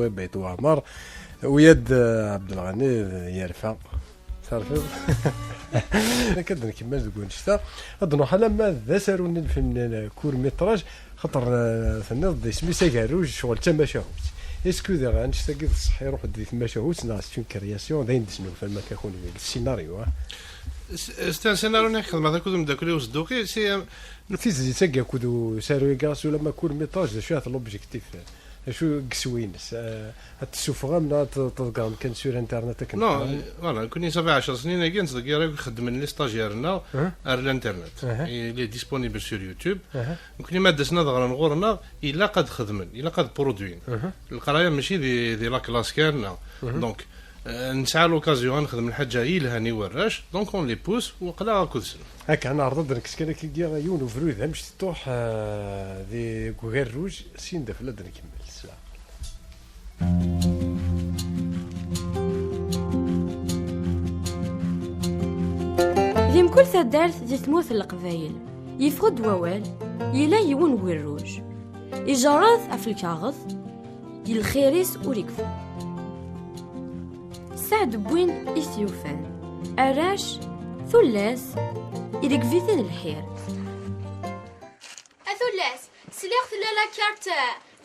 بيت وعمر ويد عبد الغني يرفع تعرفوا كدنا كيما تقول شتا اظن حنا ما ذا سارون الفن كور ميتراج خاطر فنان اسمي ساكاروج شغل تما شاهوت اسكو ذا غنشتا كي صح يروح دي تما شاهوت ناس اون كرياسيون داين دسنو فما كيكون السيناريو C'est un scénario نخدم هذا كودم داكلي وصدوكي سي فيزي تاكا كودو سارو يقاس ولا ما كور ميتراج شو هذا لوبجيكتيف شو كسوينس السفغه من تلقاهم كان سور انترنت كان نو فوالا كوني صافي 10 سنين كان صدق راه خدم لي ستاجيرنا على الانترنت اللي ديسپونيبل سور يوتيوب كوني ما دسنا ضغرا نغورنا الا قد خدمن الا قد برودوين القرايه ماشي دي لا كلاس كان دونك نسعى لوكازيون نخدم الحاجه هي لهاني وراش دونك اون لي بوس وقلا كودسن هاك انا عرضت لك كان كي يون وفرويد مش تروح دي غوغير روج سين دفلا درك كمل الساعه ذيم كل ثدارت دي تموت القبايل يفقد ووال يلا يون ويروج يجرد في الكاغذ يلخيريس وريكفو سعد بوين إثيوفان أراش ثلاث إريكفيثن الحير أثلاث سليغ لا كارت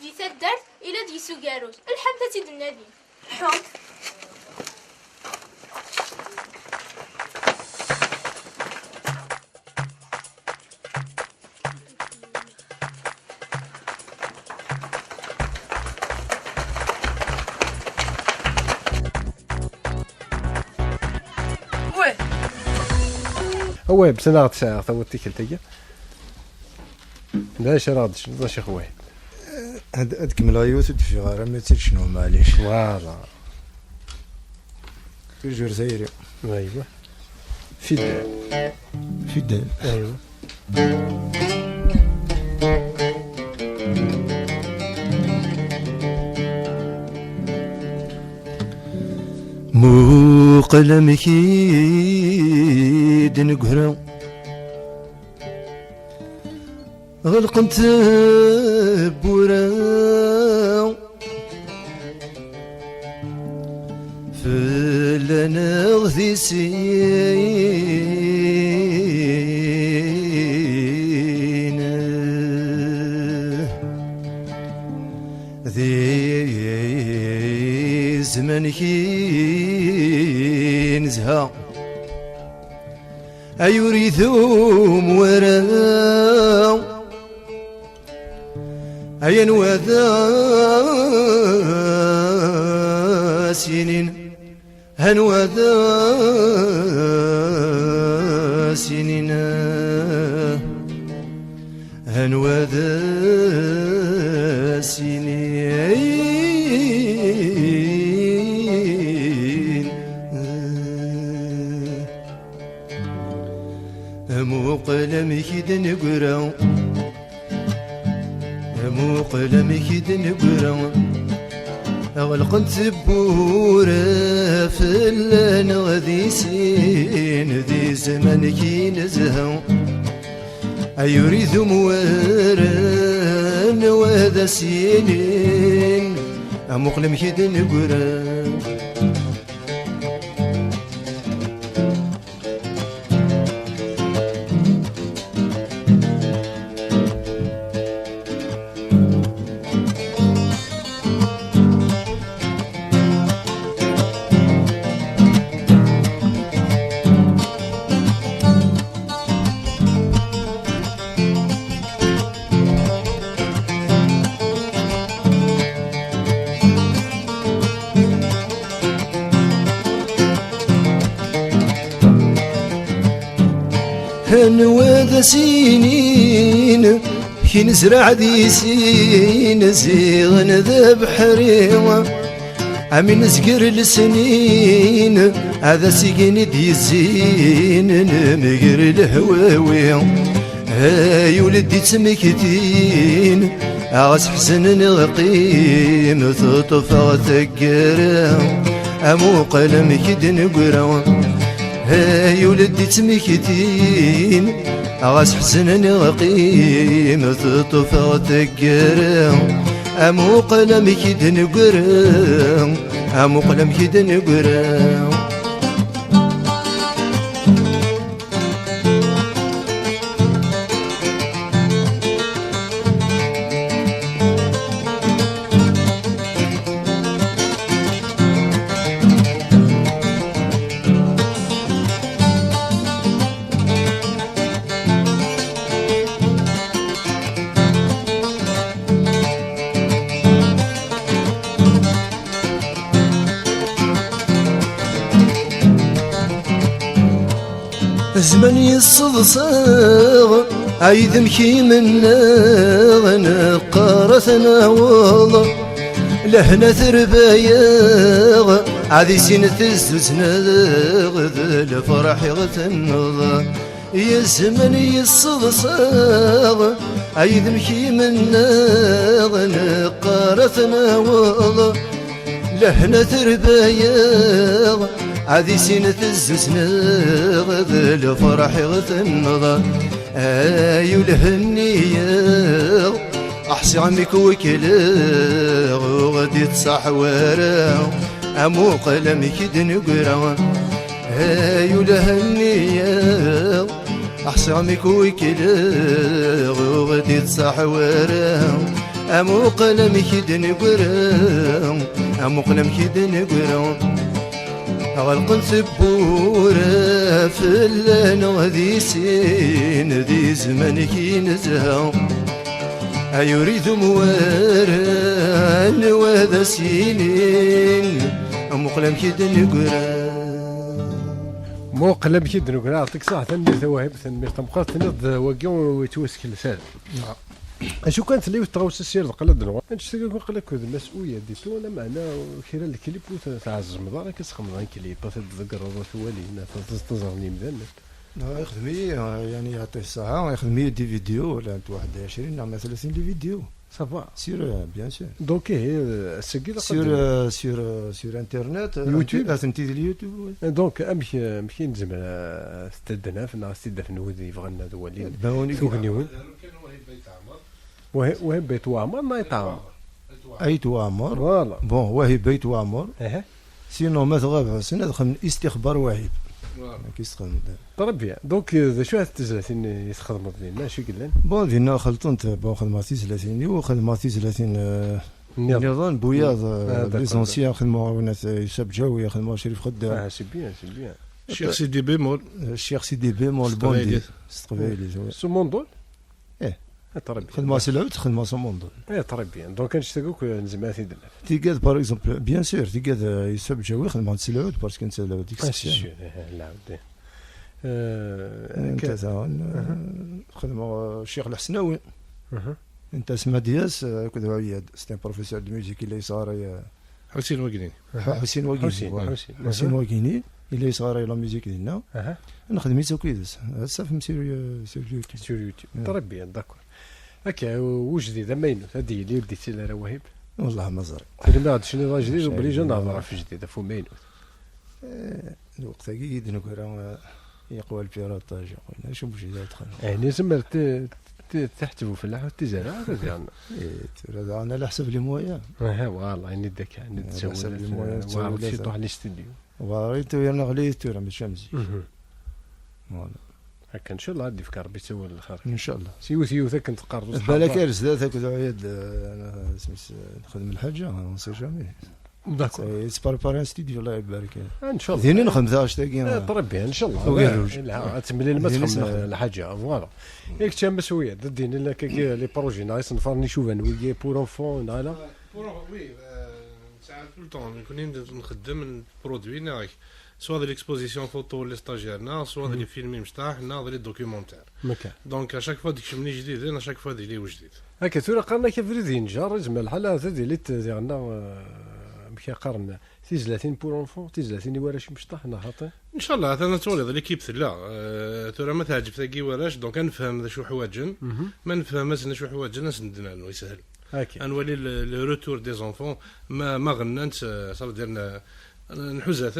دي ثدارت إلى دي سوغاروس الحمد تيد النادي حط هو بسنة ساعة تو تيكلتية لا شراد شنو شي خويا هاد كمل يوتيوب في غير ما شنو معليش فوالا في الجزائري ايوا فيدال ايوا مو قلمك دنقهرا غلقنت بورا فلنا غذي سين ذي زمن كين زها أيريثوم وراء أين وذا سنين هن وذا سنين هن وذا سنين مو قلمك دنقرا مو قلمك دنقرا غلقنت بورا فلان غذي سين ذي زمن كي نزها أيريد موارن وهذا سنين مو قلمك دنقرا هنوذا سنين كي نزرع ذي سين زيغن ذا بحريوة عمي نزقر السنين هذا سيقين دي الزين نمقر الهواوي هاي ولدي تمكتين عاس حسن نغقيم تطفى ثقرا أمو قلم كدن قرا هاي ولدي تمكتين عاس حسن نغقيم تطفى ثقرا امو قلم كيد نقرا امو قلم كيد نقرا زمن يصدصغ عيد مكي منا نقارثنا والله لهنا ثربايغ عادي سين تزوزنا الفرح يغتنض يا زمن يصدصغ عيد مكي منا نقارثنا والله لهنا ثربايغ عادي سين تزوزنا الفرح يغتنض ايو الهنية احسي عمك وكلا وغادي تصاح ورا امو قلمك دنقرا ايو الهنية احسي عمك وكلا وغادي تصاح ورا امو قلمك دنقرا امو قلمك دنقرا غلق سبورة فلان ذي سين ذي زمنك ينزها أيريد موارن وذا سنين مقلم كيد نقرا مقلم كيد نقرا يعطيك صحة تنمير ثواهب تنمير تمقاط تنض وقيون ويتوسكل سال اشو كانت لي تغوس السير قلد دنوا نشتي نقول لك المسؤوليه ديتو انا معنا خير الكليب تاع الزمضه كتسخم غير كليب تذكر ثوالي تظهرني مذنب يخدم يعني يعطيه الصحة يخدم 100 دي فيديو ولا 21 نعمل 30 دي فيديو صافا سير بيان سور دونك السكيل سير انترنت يوتيوب تنتي اليوتيوب دونك امشي نزم استدنا في الناس تدفن ودي يبغى ذوالي باوني ثوغنيون وهي بيت وعمر ما يطعم ايت وعمر فوالا بون وهي بيت وعمر اها سينو ما تغاب سنة دخل استخبار وهيب كيستخدم طربيا دونك شو هالتزلاتين يستخدموا لنا شو قلنا بون دينا خلطنت بون خدماتي 30 وخدماتي 30 نظام بوياض ليزونسيان خدموا وناس يساب جوي خدموا شريف خدام سي بيان الشيخ سيدي بيمول الشيخ سيدي بيمول بوندي استقبالي سو موندول ايه طربيا خدمة سلعود خدمة سموندول طربيا دونك نشتاقوك نزمات يدنا تيقاد باغ اكزومبل بيان سور تيقاد يساب جوي خدمة سلعود باسكو انت ديك السيستم لا عاودي انت خدمة الشيخ الحسناوي انت اسمها دياس كذا عياد سي بروفيسور دو ميوزيك اللي صار حسين وقني حسين وقيني اللي صار لا ميوزيك ديالنا نخدم يسو كويس هسه في سير يوتيوب طربيا داكور هكا وجديد ما ينوث هذه اللي بديتي لها رواهب والله ما زري كلمة هذا شنو جديد وبلي جا نهضر في جديد فو ما ينوث الوقت كي نقرا يقوى البيروطاج قلنا شوف جديد دخل يعني زعما تحتفوا في اللحظة تزرع رجعنا هذا انا على حسب لي مويا والله يعني داك يعني تسوي المويا شي تروح للاستوديو وريتو انا غليت راه ماشي مزي فوالا هكا ان شاء الله غادي فكر بيسوي الخير ان شاء الله سيوثا كنت قرض بالك ارسلت هكذا عياد انا سميت نخدم الحاجه اون سي جامي داكور سباربار ان ستوديو الله يبارك ان شاء الله ديني نخدم ذا اشتاقي طربي ان شاء الله تملي ما تخدم الحاجه فوالا ياك تشام مسويه ديني لك لي بروجي ناقص نفرني شوف انا ويا بور انفون لا وي ساعات كل طون كوني نخدم برودوي سوا دي ليكسبوزيسيون فوتو لي ستاجيرنا سوا دي فيلمي مشطاح دي دوكيومونتير دونك اشاك فوا ديك شمني جديد انا اشاك فوا ديلي وجديد هكا تورا قرنا كيف ريدين جار زعما الحاله هذا ديالي ديالنا مكي قرنا تيزلاتين بور اونفون تيزلاتين وراش مشطاح انا خاطي ان شاء الله انا تولد ليكيب لا تورا ما تعجب ثقي وراش دونك نفهم شو حوايجن ما نفهم شو حوايجن نسندنا له يسهل نولي لو روتور دي زونفون ما غننت صافي ديالنا نحوزه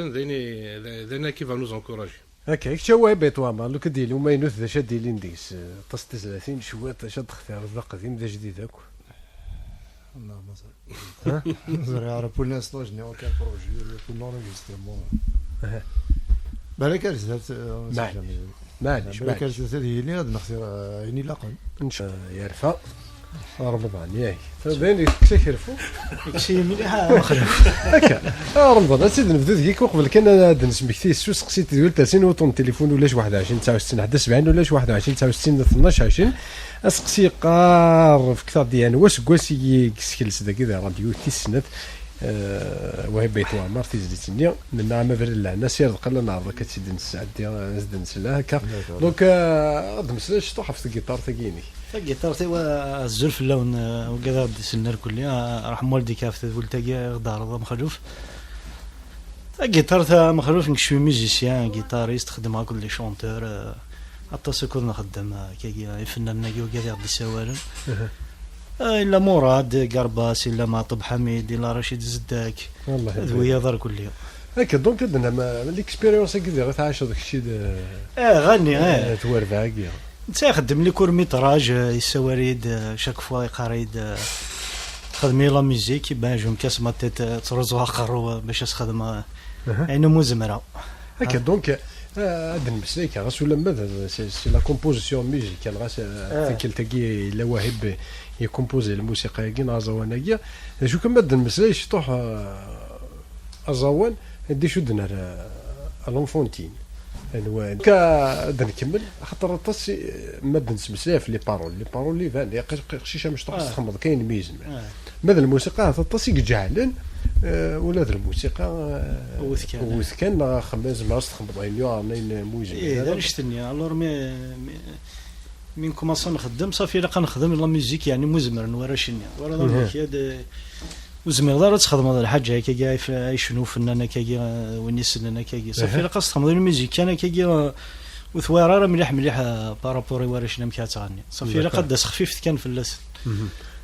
ذينا كيف نوز انكوراجي هكا شوا بيتواما لو كديري وما ينوث ذا شادي لي نديس تص 30 شوات شاد اختيار ذا قديم ذا جديد هاك Non, ça. Vous aurez pour l'instant, je n'ai aucun projet pour l'enregistrement. بالك معليش بالك هذه اللي غادي نختار عيني لاقل ان شاء الله يرفع رمضان ياك باين كيرفو شي مليحه مخرف هكا رمضان سيدي نبدا كيك قبل كان هذا نسمكتي سو سقسيت ديال 30 وطن التليفون ولاش 21 29 71 ولاش 21 29 12 20 اسقسي قار في كثر ديال واش كواسي كسكلس داك راديو كيسنت وهي بيت وعمر تيزيتني من عام فرل لنا سير قال نعرض كتسيد نسعد نزيد نسلا هكا دونك غاد مسلاش طاح في الجيتار تاكيني الجيتار تيوا الزلف اللون وكذا سنر كلي راح والدي كافت ولتاكي غدار مخلوف الجيتار تا مخلوف نكشوي ميوزيسيان جيتاريست خدم مع كل شونتور حتى سكون نخدم كي فنان ناكي وكذا غادي سوالن الا مراد قرباس الا معطب حميد الا رشيد زداك والله هذويا دار كليا هكا دونك عندنا ليكسبيريونس هكذا غتعيش داك الشيء غني توارفا هكا انت خدم لي كور ميتراج يسواريد شاك فوا يقاريد خدمي لا ميوزيك باجهم كاس ما ترزوها قرو باش تخدم يعني مزمره هكا دونك هاد المسلك غاس ولا ماذا سي لا كومبوزيسيون ميوزيكال غاس تلتقي لا واهب يكومبوزي الموسيقى كي نازواناكيا شو كما هاد المسلك شطوح ازوان دي شو دنا لونفونتين انواع كا نكمل خاطر طاس ماده نسمسها في لي بارول لي فان قشيشه مش تخمض كاين ميزن ماذا الموسيقى طاس يجعلن ولا الموسيقى وثكان خماز ما تخمض عينيو نين موزن هذا شتني الور من كوماسا نخدم صافي الا كنخدم لا ميوزيك يعني مزمر ورا شنو ورا هذا وزمير دار تخدم هذا الحاجه هكا كاع شنو فنان هكا وين يسنن هكا صافي الا خاص تخدم الميوزيك انا هكا وثواره راه مليح بارابوري ورا شنو كتغني صافي الا قد خفيف كان في اللسن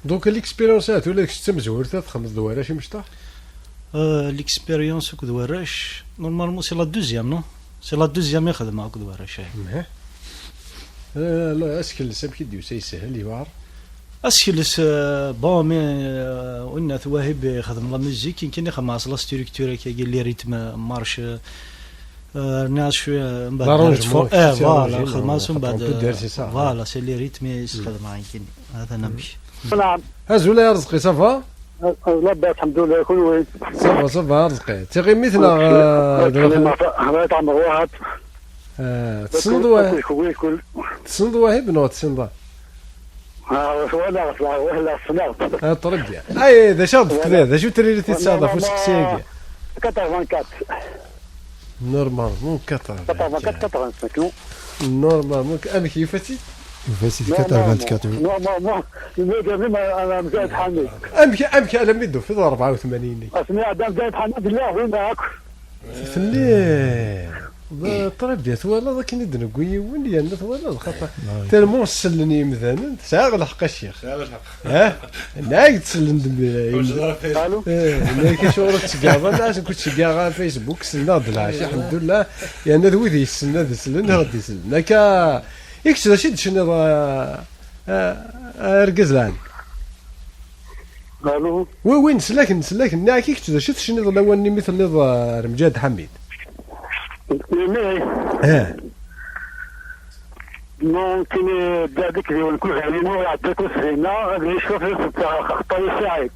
دونك ليكسبيريونسات ولا تمزور تخمض دواره شي مشطح ليكسبيريونس كود وراش نورمالمون سي لا دوزيام نو سي لا دوزيام يخدم هكا وراش لا اسكل سب كي سهل يوار اسكلس بون مي ونا ثواهب يخدم لا ميوزيك يمكن يخدم مع لا ستركتور كي لي ريتم مارش ناس شويه من بعد فوالا خدمات من بعد فوالا سي لي ريتم يخدم معايا هذا نمشي نعم هاز ولا يا رزقي صافا لا باس الحمد لله كل وين صافا رزقي تيغي مثلا هذا تاع مروات تصند واهب نو تصند ولا صناعه طرقيا اي ذا شرط كذا شو تريد تتصادف وسقسيكي 84 نورمالمون 84 نورمالمون انا كيفاتي يفاسي 84 انا مزاد حميد امك على ميدو في 84 اسمي ادم زاد حميد الله وين معاك في الليل طربيات ولا ذاك ندن قوي وين ينث ولا خاطر تالمون سلني مثلا ساغ الحق الشيخ ها نايت سلن الو نايت شورك تقاضى عشان كنت تقاضى فيسبوك سناد العشاء الحمد لله يعني ذو ذي السناد سلن غادي سلن هكا يكسر شي شنو ركز لان الو وين نسلك ناك يكسر شي شنو لواني مثل رمجاد حميد ممكن داك اللي كل غالي عندك سهينا غادي يشوف تاع خطاي سعيد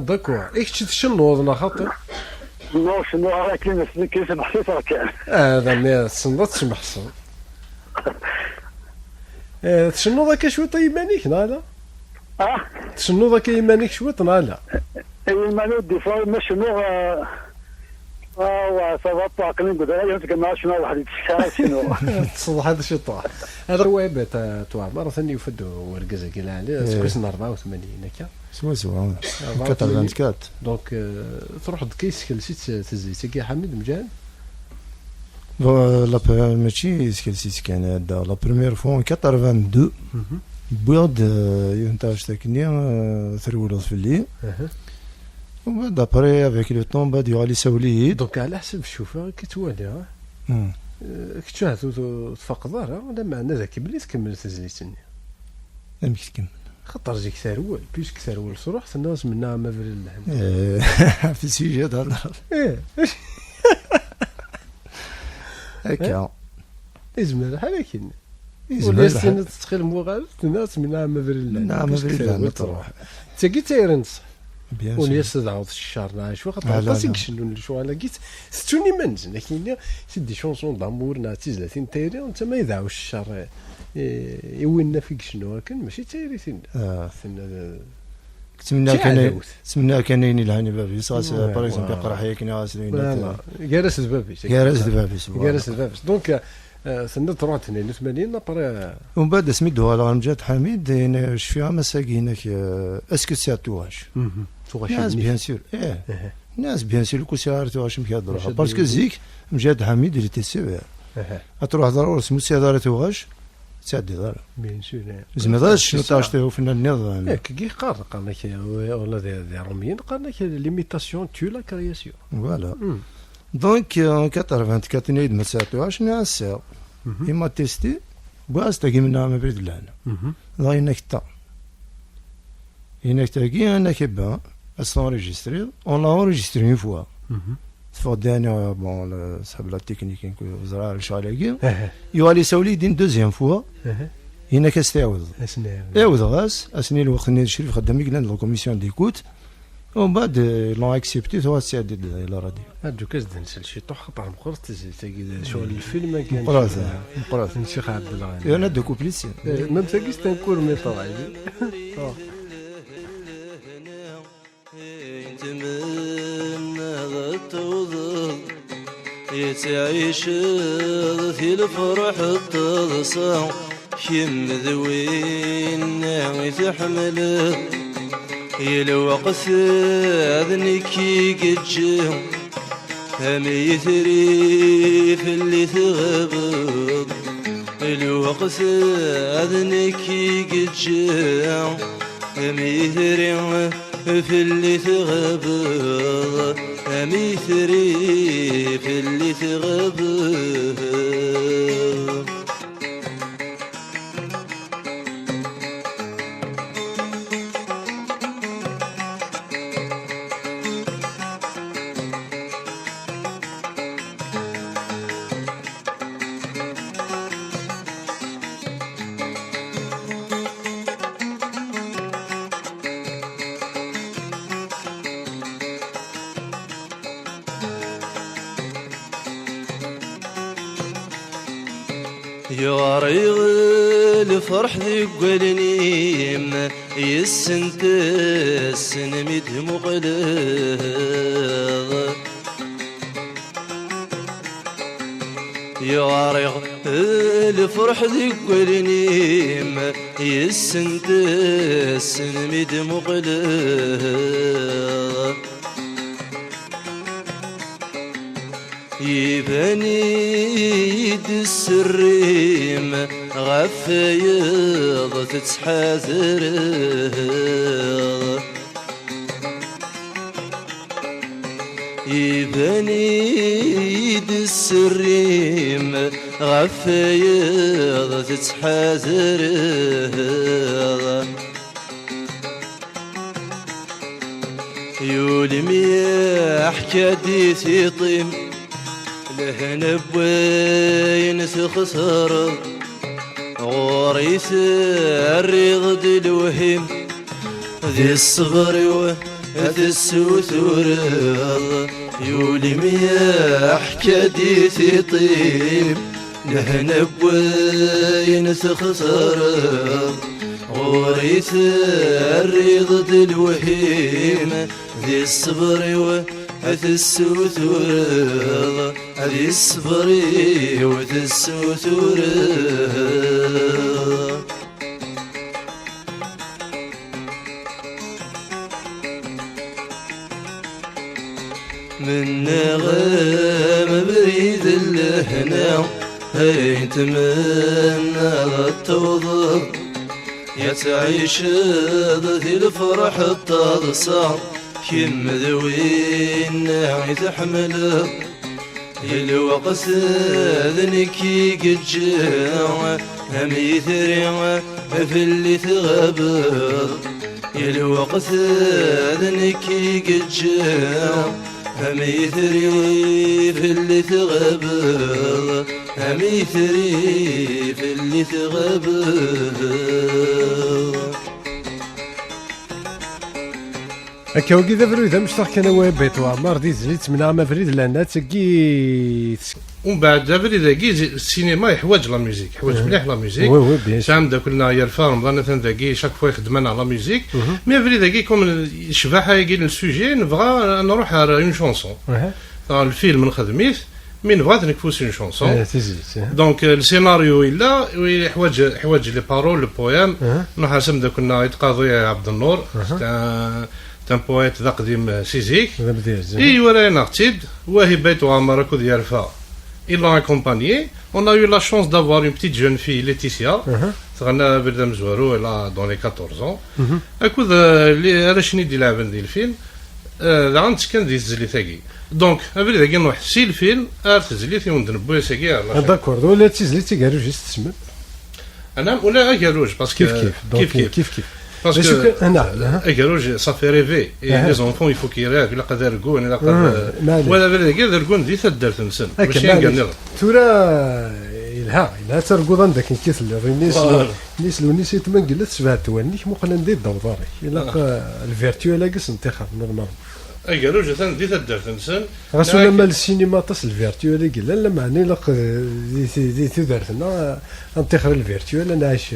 داكور ايش شنو خاطر نو شنو راه كاين كيسمح فيه راه كاين هذا ما صندت تسمح صن شنو ذاك شوي طيب مانيك لا شنو ذاك يمانيك شوي لا اي مانو ديفا ما شنو وصوت عقلين بدأ يمسك شنو واحد يتشارك شنو تصلح هذا الشيء طاح هذا هو بيت توع مرة ثانية يفدوا ورقزة كلا عليه سكوسنا 84 هكا سوا 84 دونك تروح دكيس كلسيت تزيت كي حميد مجان لا ماشي سكلسيت كان هذا لا بروميير فون 82 بواد ينتاج تاكنيا ثرولوس في الليل وبعد ابري افيك لو طون بعد يغالي سوليد دونك على حسب الشوفه كي توالي كتشاهد تفقد ولا معنى ذاك بلي تكمل تزليتني امك تكمل خطر جيك سارول بيسك سارول صروح الناس منها ما في اللحن في السيجي هذا ايه هكا ازمر حالكين يزمر ولا سنة تسخيل مغال الناس منها ما في اللحن منها ما في اللحن تروح تاكي تايرنص بيان سور وليس تعوض الشهر نعيش لا، خاطر لا. طاسيك شنو شو على قيت ستوني منز لكن سيدي شونسون دامور ناتي 30 تايري وانت ما يدعوش الشهر يوينا فيك شنو لكن ماشي تايري نتمنى كان يلهاني بابي صاص واه، باغ اكزومبل واه. يقرا حياك ناس لا جالس دبابيس جالس دبابيس جالس دبابيس دونك سنة 82 ابري ومن بعد سميتو على امجاد حميد انا شفيها مساكينك اسكو ساتواش ناس بيان سور ناس بيان سور كو سيارتو واش مكيهضروا باسكو زيك مجاد حميد اللي تيسير تروح ضروري سمو سيارتو واش تعدي ضروري بيان سور زعما شنو تاشتيو في النظام كي قال لك ولا دي روميين قال لك ليميتاسيون تو لا كرياسيون فوالا دونك 84 عيد ما ساتواش ناس إما تيستي باس تاقي منها ما بريد لهنا لا إنك تا إنك تاقي أنا كيبا أسنوريجيستري أون لأوريجيستري اون فوا تفضينا بون صاحب لا تكنيك نكو زرار شالاكي يوالي ساولي دين دوزيام فوا إنك استعوض اعوض غاس أسني الوقت اللي الشريف خدامي قلنا لا كوميسيون ديكوت ومن بعد لون اكسبتي تو سيادي لا راديو هادو كاز دنسل شي طوح خطر مقرط تاكي شغل الفيلم كان مقراث الشيخ عبد الغني انا دو كوبليسي ميم تاكي تنكور ميطراي يتمنى توضل يتعيش في الفرح التضصى كم ذوين يتحمل الوقت اذنك يقجم هم يثري في اللي تغبض الوقت اذنك يقجم هم يثري في اللي تغبض هم يثري في اللي تغبض يا ريغ الفرح ذي قلني يسنت السنمد مقلغ يا ريغ الفرح ذي قلني يسنت السنمد مقلغ يبني يد السريم غفيض تتحاذر يبني يد السريم غفيض تتحاذر يولمي احكي ديثي طيم لهنا بوين تخسر غوريث الريض الوهم ذي الصبر وذي السوثور يولي مياح كديث طيب لهنا بوين تخسر غوريث الريض الوهم ذي الصبر هذا السوثور هذه الصبري وذا السوثور من نغم بريد اللهنا هاي تمنى التوضب يتعيش ذي الفرح التضصى كم ذوين يتحمل الوقت ذنكي قد جاء هم يثري في اللي تغبر الوقت ذنكي قد جاء هم يثري في اللي تغبر هم يثري في اللي تغبر هكا وكي ذا فريد مشتاق كان وابيت وعمر دي زليت من عام فريد لان تسقي ومن بعد فريد السينما يحوج لا ميوزيك يحوج مليح لا ميوزيك وي وي بيان سور عندنا كلنا يرفع رمضان مثلا ذاكي شاك فوا يخدمنا على ميوزيك مي فريد ذاكي كوم شباحه يجي السوجي نبغى نروح على اون شونسون الفيلم نخدميه مي نبغى نكفوس اون شونسون دونك السيناريو الا يحوج لي بارول لو بويام نحاسم ذا كنا يتقاضي عبد النور un poète ذا قديم سيزيك et voilà un artiste Wahib Beit Ouamar Akoud Yarfa ils l'ont accompagné on a eu la chance d'avoir une petite jeune fille Laetitia صغرنا بردم زوارو elle a dans les 14 ans Akoud اللي هذا شنو يدير لعبن ديال الفيلم عند كان ديال الزليتاكي دونك افري ذاك نروح سي الفيلم تزليتي وندنبو ساكي داكور ولا تزليتي كاع جوج تسمى انا ولا كاع باسكو كيف Parce que Agarouge, ça fait rêver. Et les enfants, il faut qu'ils rêvent. Il a قدر يرقون il a قدر ولا بلا كذا يرقون دي تدرت نسن ماشي نقنر ترى إلها ترقود عندك كيس الناس لونيس يتمن قلت سبعة توانيك مقلن دي الدوضاري إلا الفيرتيو لاقص انتخاب نورمال Agarouge ثان دي تدرت نسن راسو لما السينما تصل الفيرتيو لا قال لا معني لق دي تدرتنا انتخاب الفيرتيو انا عايش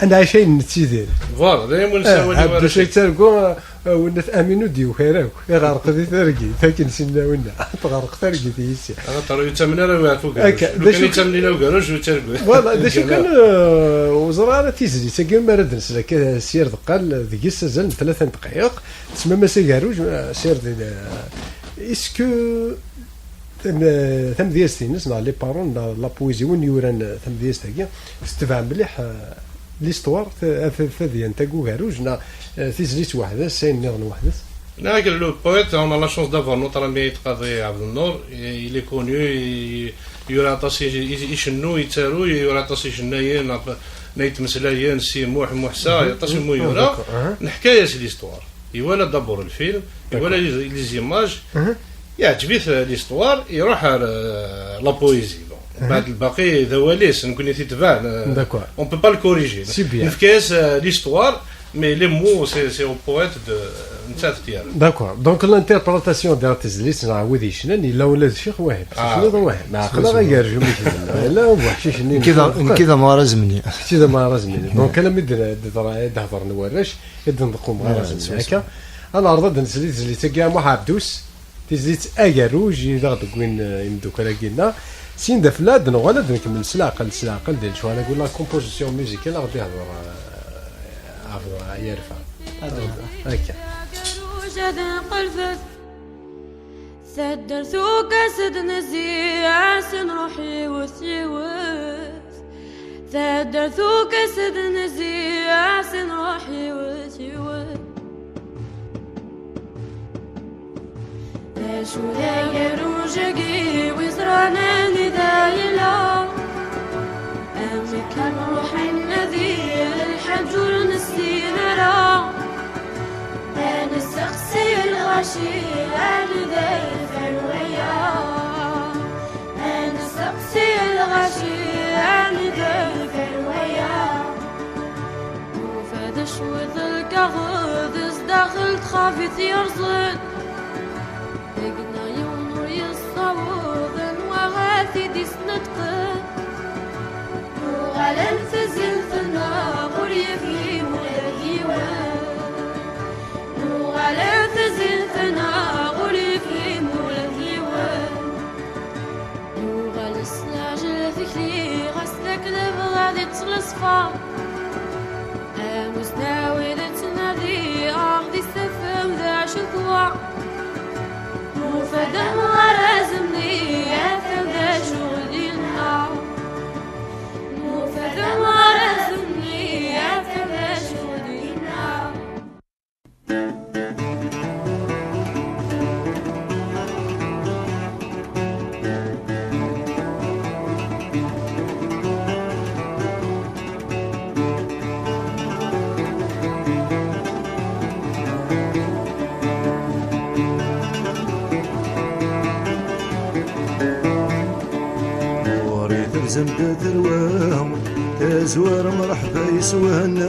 انا عايشين نتيدير فوالا دايما نساوي لي ورا شي ترقو ولات امينو ديو خيراك غارق دي ترقي فاكن سنا ونا تغرق ترقي ديسي انا طرو يتمنى راه فوق كان يتمنى لو كاروش وترقو فوالا دا شو كان وزراره تيزلي تاكي ما رد نسلك سير دقال دقيس زال 3 دقائق تسمى ما سيكاروج سير اسكو ثم ديالستينس نا لي بارون لا بويزي وين يوران ثم ديالستاكي استفع مليح ليستوار ديال تاكو كاروج نا تيزليت وحده سين نيرن وحده لا قال لو بويت on a la chance d'avoir notre ami يتقاضي عبد النور il est connu يورا طاسي يشنو يتارو يورا طاسي شنايين نيت مسلايين سي محسا طاسي مو يورا نحكايه سي ليستوار يولا دابور الفيلم يولا لي زيماج يعجبيه ليستوار يروح لا بويزي بعد الباقي ذواليس نكون تتبع اون بو با الكوريجي نفكاس ليستوار مي لي مو سي او بويت دو نتاع ديالو داكور دونك لانتربريتاسيون ديال تزليت نعاود يشنن الا ولا الشيخ واحد شنو واحد ما عقلنا غير جمله لا وحشي شنو كذا ما رزمني كذا ما رزمني دونك انا مدير دهضر نورش يد نقوم هكا انا عرضت نزلت كاع مو عبدوس تزيت اكاروج يلا دوين يمدوك راكينا سين دفلاد نغلد نكمل سلاقل ديال شو انا نقول لا كومبوزيسيون ميوزيكال غادي يهضر يرفع هكا سدر ثوك سد نزيع سن روحي وثيوث سدر ثوك سد نزيع سن روحي وثيوث شو داير وجقي وزرانا ندايلا أمي كان روح النذي الحجر نسينا را أنا السقسي الغشي أنا داير فرويا أنا السقسي الغشي أنا داير فرويا وفادش وذلك غدس داخل تخافي يرصد لقنا يوم يصوضن وغاثي دي سنتقن وغلن تزلتنا غري في مولديوان وغلن تزلتنا غري في مولديوان وغل سلاجل فكري غسلك لبغادي تصلصفا أمستاوي تنادي أخذي السفم ذا شكوى وفدم غرازمني يا فدا شغلنا وفدم غرازمني يا فدا شغلنا زمد ثروة تزوار مرحبا يسوهنا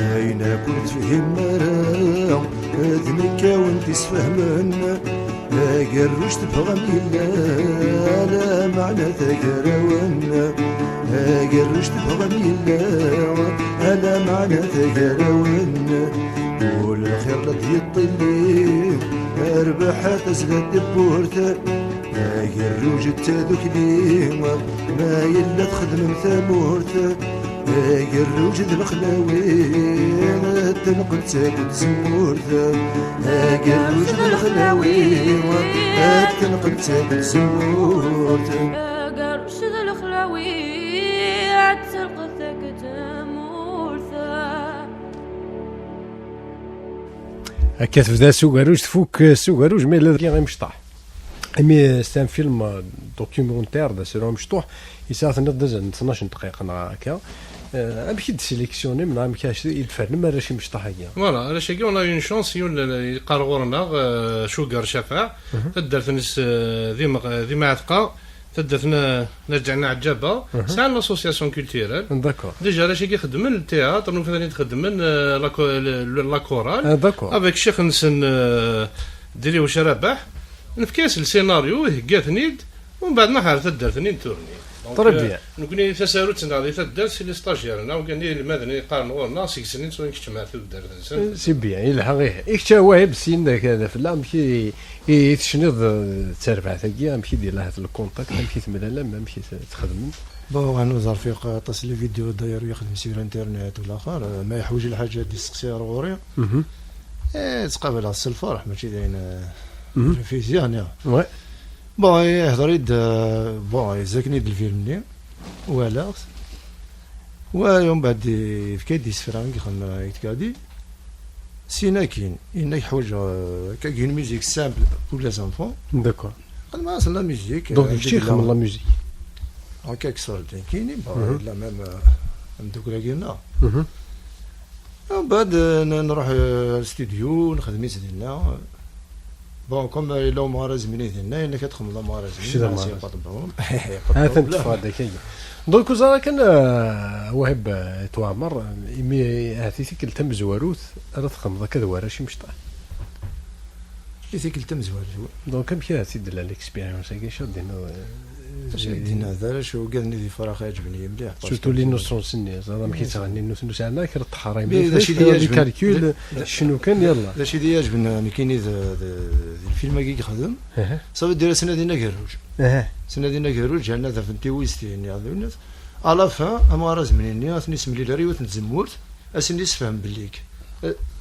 أين كنت فهم مرا أذنك وانت تسفهمنا قروش تبغى ميلا لا معنى تقراونا قروش تبغى ميلا لا معنى تقراونا والخير لدي الطلي أربح تزلت دبورته قروج التذوك ليما ما يلا تخدم ثمورته قروج الخلاوي تنقل تاكل زمورته قروج الخلاوي تنقل تاكل زمورته قروج الخلاوي تنقل تاكل زمورته. هكا تبدا سوغاروج تفوك سوغاروج ما لا غيمشطح. مي سي ان فيلم دوكيومونتير دا سيرو مشطوح يساعد نضز 12 دقيقه هكا امشي ديسيليكسيوني من عام كاش يدفرن ما راه شي مشطح هكا فوالا علاش هكا اون اون شونس يقرغورنا شوغر شفاع تدرت نس ديما عتقا تدرتنا رجعنا عجبه سان لاسوسياسيون كولتورال داكور ديجا علاش هكا خدمن التياتر وثاني تخدمن لا كورال داكور افيك شيخ نسن ديري واش ربح نفكاس السيناريو هكاثنيد ومن بعد ما حارت الدرتني تورني طربيا نكوني تساروت نادي تدرت سي لي ستاجيرنا وكان لي المدني قارن غورنا 6 سنين سوين كتجمع في الدرت سي بيان يلحق غير اكتا واهب سين هذا في اللعب مشي يتشنض تربع ثقيا مشي دير لها الكونتاكت مشي تملالا ما مشي تخدم بون انا رفيق تصل فيديو داير يخدم سير انترنت ولا اخر ما يحوج الحاجات دي السقسير غوري تقابل على الفرح ماشي داين فيزيان وي بون يهضريد بون يزكني الفيلم ولا ويوم بعد في كيدي سفران كيخدم يتكادي سينا كاين يحوج كاين ميوزيك سامبل بور لي زانفون داكور ما صلا ميوزيك دونك شتي خدم لا ميوزيك هكاك صار كاينين لا ميم دوك لاكينا ومن بعد نروح الاستوديو نخدم ديالنا بون كوم لو مهارزميني ديالنا الا كتخدم لا مهارزمين سي با طبعهم هذا تفاضل كاين دونك زرا كان وهب توامر مي هاتيك التم زواروث راه تخدم كذا ورا شي مشطح يثيك التم زوار دونك مشي هاتي ديال الاكسبيريونس هكا شادين هذا شو قالني في فراغ عجبني مليح سورتو لي نوسون سني زعما ملي تغني النوس عندنا كرا التحريم لي كالكول شنو كان يلا داكشي اللي يعجبنا كاين الفيلم كي يخدم صافي دير سنه دينا كروج سنه دينا كروج عندنا ذا فنتي ويستين يا الناس على فا اما زمنيني اثني سملي لي ريوت نتزمورت اسني سفهم بليك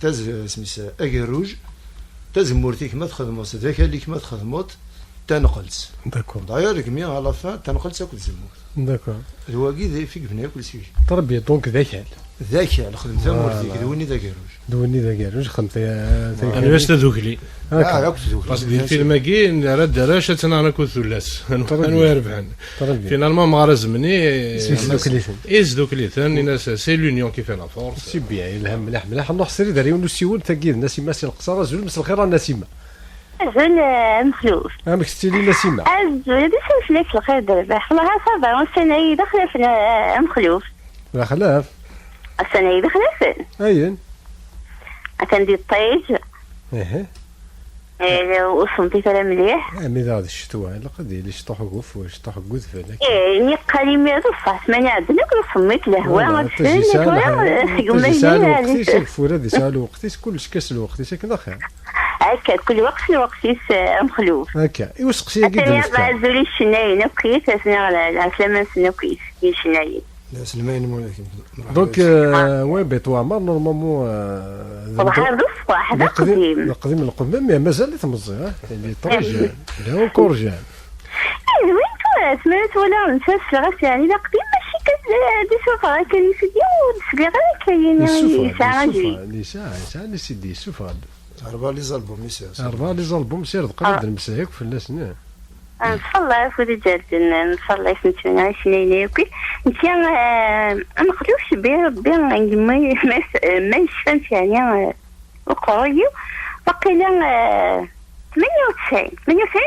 تاز سميس اكروج تزمورتيك ما تخدموش ذاك اللي ما تخدموت تنقلت داكور داير كمية على فا تنقلت تاكل زمور داكور الواقي ذا فيك بنا كل شيء تربيه دونك ذاك على خدم تمورتيك دوني ذا كروج خدمت انا باش تذوك لي باسكو الفيلم كي راه دراشه انا كنت ثلاث انا ربحان فينالمون ما رزمني دوك لي ثاني ناس سي لونيون كي في لا فورس سي بيان الهم مليح نروح سيري داري ونسيول تاكيد نسيمه سي القصاره زول مس الخير نسيمه زول مخلوف مكتي لي نسيمه زول بس لك الخير دابا والله صافا السنه داخله في مخلوف لا خلاف السنه داخله فين اين كندير الطيج وصمتي كلام مليح مي هذا الشتوى لا قدي لي شطح وقف وشطح قوز فيك ني قالي مي الصح ماني عندنا كل صميت الهواء ما تسالني وقتي الفوره دي سالو وقتي كلش كاس الوقت ساكن خير هكا كل وقت مخلوف هكا ايوا سقسيه كي درت زولي الشناين بقيت اسنا على سلامه سنوكيس الشناين لا سلمان مولكن دونك وين بيت وعمر نورمالمون واحد قديم القديم مازال تمزي اللي طرجان لا كورجان وين كانت مات ولا نساس غاس يعني لا قديم ماشي كدي سوفا كان يسدي كاين ساعه لي سيدي سوفا 4 لي زالبوم سير قادر نمساك في الناس نصلي في رجال نصلي سنتنا شنيني وكي انت ما نقدروش بين ما شفت يعني وقرايه باقي لنا 98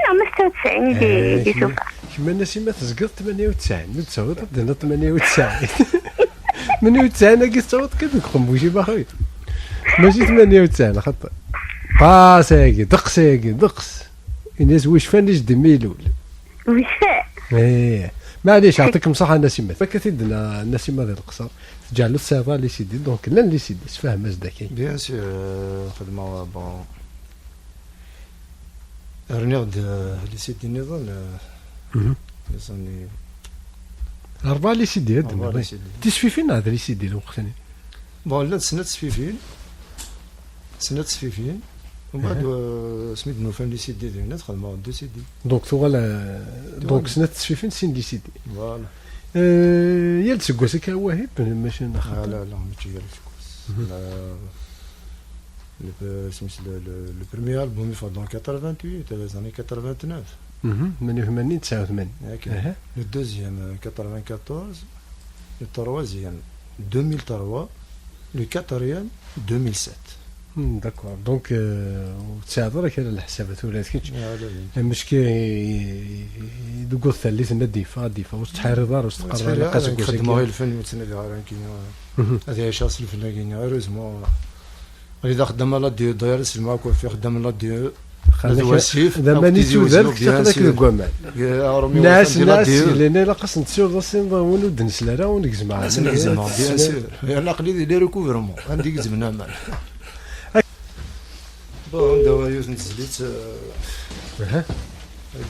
او 96 دي شوفها كما نسيمة تزقط 98 من تصوت دنا 98 98 كي تصوت كتنقم بوشي باخوي ماشي 98 خاطر باس هاكي دقس هاكي دقس الناس واش فان جد ميلول وش ايه معليش يعطيك الصحة نسيمة فكتدنا نسيمة ديال القصر تجعل الصيغة لي سيدي دونك لا لي سيدي تفهم ازدكي بيان سور خدمة بون رنيغد لي سيدي النظام يصني 4 لي سيدي أربعة هاد لي سيدي. تسفيفين هذا لي سيدي لو وقتني بون لا سنة تصفيفين ومن بعد سميت نوفان لي سيدي ديالنا خدمة 2 سيدي دونك ثوغا دونك سنة تسفيفين سين لي سيدي فوالا. يا تسكواس هكا واهب ماشي لا ناخذ لا ماشي غير الفكوس سميت لو بريمير البوم يفضل دون 88 les années 89 88 89 le deuxième 94 le troisième 2003 le quatrième 2007 داكور دونك تساعد كاين الحسابات ولات كيتش لا المشكل يدوقو الثالث ديفا واش تحاري دار واش تقرر لقات خدمه غير الفن متسنى غير كاين هذه شاص الفن كاين هيروزمون اذا خدام لا ديو داير سلمى كون في خدام لا ديو الوسيف اذا ماني تودرك تاخذك الكوامل ناس لان لا قاس نتسول راسين ونو دنسلا ونكزم معاه نكزم بيان سور يلا قليل لي ريكوفرمون عندي كزمنا مال بون دابا يوز نزلت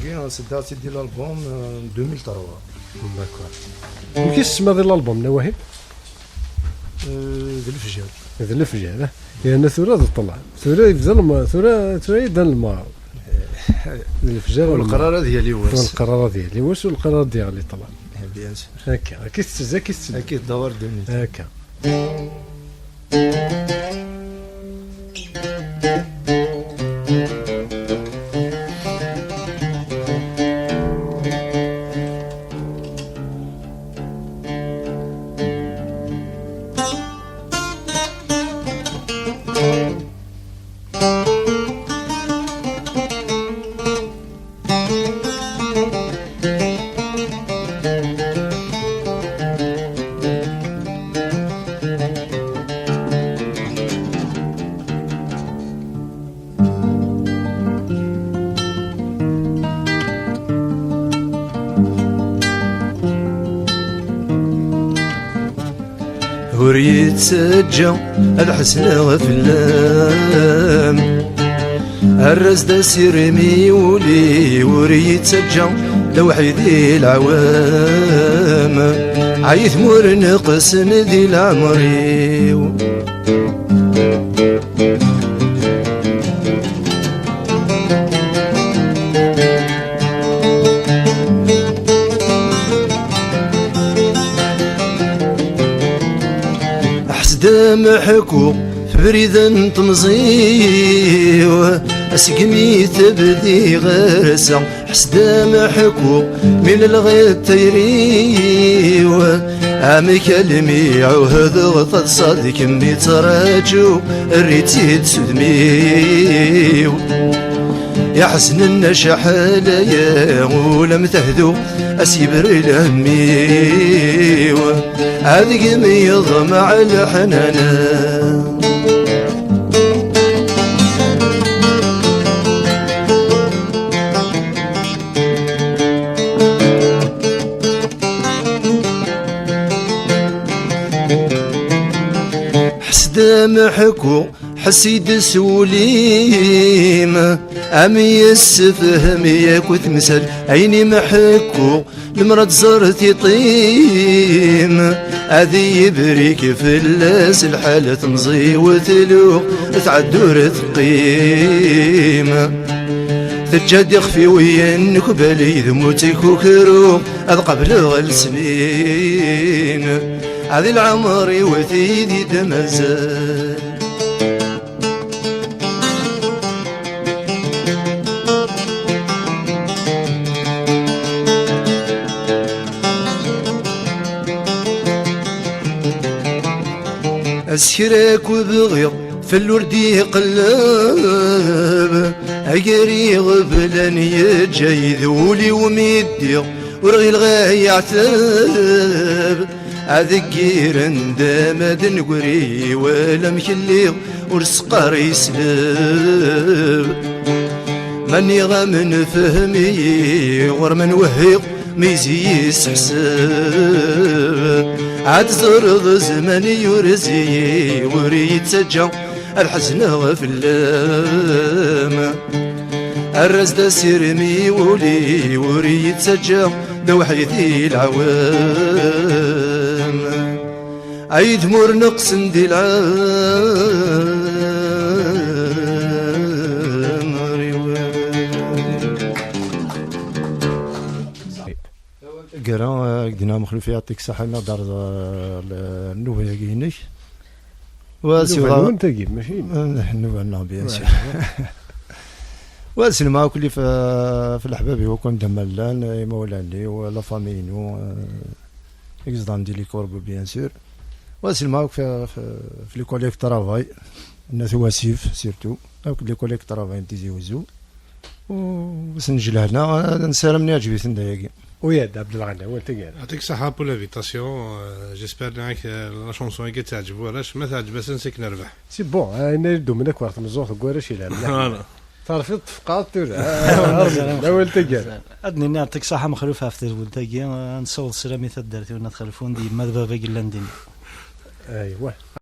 كاين سدات ديال الالبوم 2003 داكور وكيف السما ديال الالبوم نواهب ذي الفجال ذي الفجال لان ثورة طلع ثورة يفزل ثورة يدان الماء الفجال والقرار ديالي واش والقرار ديالي واش والقرار ديالي طلع بيان سور هكا كيستزا اكيد دور دوني هكا وريت سجا الحسنة في اللام الرز دا سيرمي ولي وريت سجا لوحيدي العوام عيث مور نقسم ذي العمري محكو فريدا تمزيو اسقمي تبدي غرسا حسدا محكو من الغيط تيريو عامي كلمي عهد غطت صادق مي تراجو الريتي تسدميو يا حسن النشح ليا ولم تهدو اسيبر الهميو هذيك ميض مع الحنانة حسدا محكو حسيد سوليم أمي السفهم ياكو تمثل عيني محكو المرض زرتي طيم هذي يبريك في اللاس الحالة تمزي وتلو تعدور تقيم تجاد يخفي وينك بالي ذموتك وكرو هذا قبل السنين هذي العمر وثيدي دمزل أسكرك وبغيض في الورد يقلب أجري غبلان يجي ذولي وميدي ورغي الغاية عتاب أذكير اندامد نقري ولا مخلي ورسقار يسلب من يغامن فهمي غر من وهيق ميزي يسحسب عاد زرض زمن يرزي وري يتسجى الحزن غفلام الرز دا سيرمي ولي وري يتسجى دو حيثي العوام عيد مور نقص دي العام قرا قدنا مخلوف يعطيك الصحة نقدر النوبة يجينك وسيغا وانت جيب ماشي النوبة بيان سور والسينما كل في الأحباب وكون دملان مولاني ولا فامينو إكزدان دي لي كورب بيان سور والسينما في لي كوليك ترافاي الناس واسيف سيرتو لي كوليك ترافاي نتيزي وزو وسنجل هنا نسالم نعجبي سنداياكي وياد عبد الغني وانت قال يعطيك الصحة بور لافيتاسيون جيسبر معاك لا شونسون كي تعجبو علاش ما تعجبش نسيك نربح سي بون انا دومينك وقت مزوخ كوارش الى صار تفقات لا وانت قال ادني نعطيك الصحة مخلوفها في ولتاكي نصور سلامي تدرتي ونتخلفون ديما دابا باقي لاندين ايوا